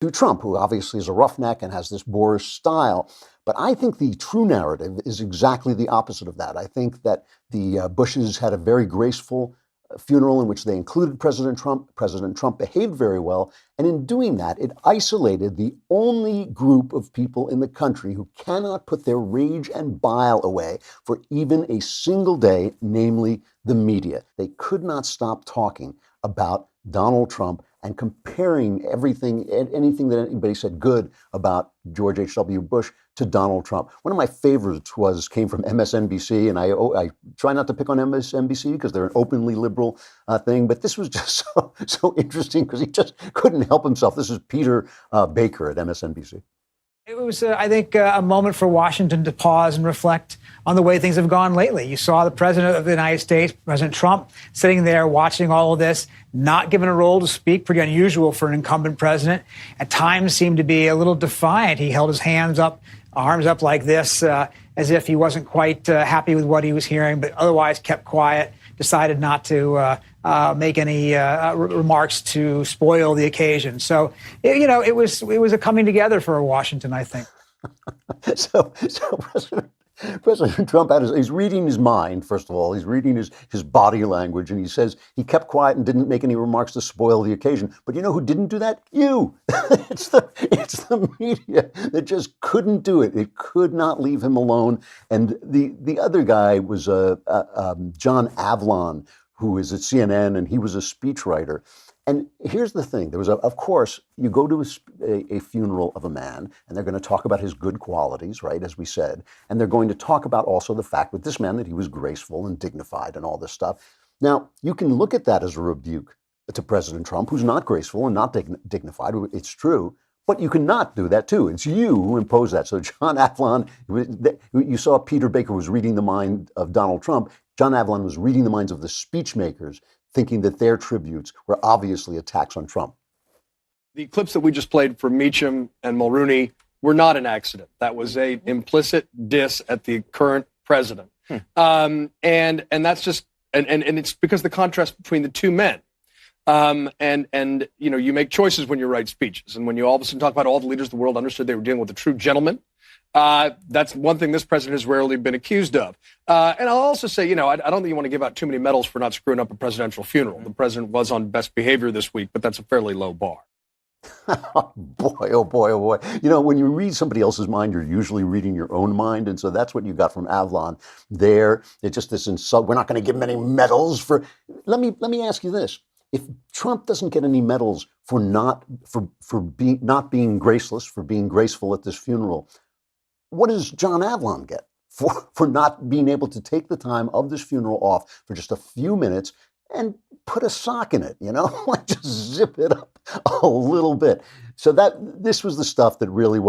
to Trump, who obviously is a roughneck and has this boorish style. But I think the true narrative is exactly the opposite of that. I think that the Bushes had a very graceful funeral in which they included President Trump. President Trump behaved very well. And in doing that, it isolated the only group of people in the country who cannot put their rage and bile away for even a single day, namely the media. They could not stop talking about Donald Trump and comparing anything that anybody said good about George H.W. Bush to Donald Trump. One of my favorites came from MSNBC, and I try not to pick on MSNBC because they're an openly liberal thing, but this was just so interesting because he just couldn't help himself. This is Peter Baker at MSNBC. It was, I think, a moment for Washington to pause and reflect on the way things have gone lately. You saw the president of the United States, President Trump, sitting there watching all of this, not given a role to speak, pretty unusual for an incumbent president. At times seemed to be a little defiant. He held his arms up like this, as if he wasn't quite happy with what he was hearing, but otherwise kept quiet, decided not to make any remarks to spoil the occasion. So, it was a coming together for Washington, I think. So President Trump he's reading his mind, first of all. He's reading his body language, and he says he kept quiet and didn't make any remarks to spoil the occasion. But you know who didn't do that? You. It's the media that just couldn't do it. It could not leave him alone. And the other guy was John Avlon, who is at CNN, and he was a speechwriter. And here's the thing. There was, of course, you go to a funeral of a man, and they're going to talk about his good qualities, right, as we said. And they're going to talk about also the fact with this man that he was graceful and dignified and all this stuff. Now, you can look at that as a rebuke to President Trump, who's not graceful and not dignified. It's true. But you cannot do that, too. It's you who impose that. So John Avlon, you saw Peter Baker was reading the mind of Donald Trump. John Avlon was reading the minds of the speech makers, thinking that their tributes were obviously attacks on Trump. The clips that we just played from Meacham and Mulrooney were not an accident. That was a implicit diss at the current president. And that's just, and it's because the contrast between the two men. And you make choices when you write speeches. And when you all of a sudden talk about all the leaders of the world understood they were dealing with a true gentleman, that's one thing this president has rarely been accused of. And I'll also say, I don't think you want to give out too many medals for not screwing up a presidential funeral. The president was on best behavior this week, but that's a fairly low bar. Oh boy, oh boy, oh boy. When you read somebody else's mind, you're usually reading your own mind. And so that's what you got from Avlon there. It's just this insult. We're not going to give him any medals for. Let me ask you this. If Trump doesn't get any medals for not being graceless, for being graceful at this funeral, what does John Avlon get for not being able to take the time of this funeral off for just a few minutes and put a sock in it, like just zip it up a little bit? So this was the stuff that really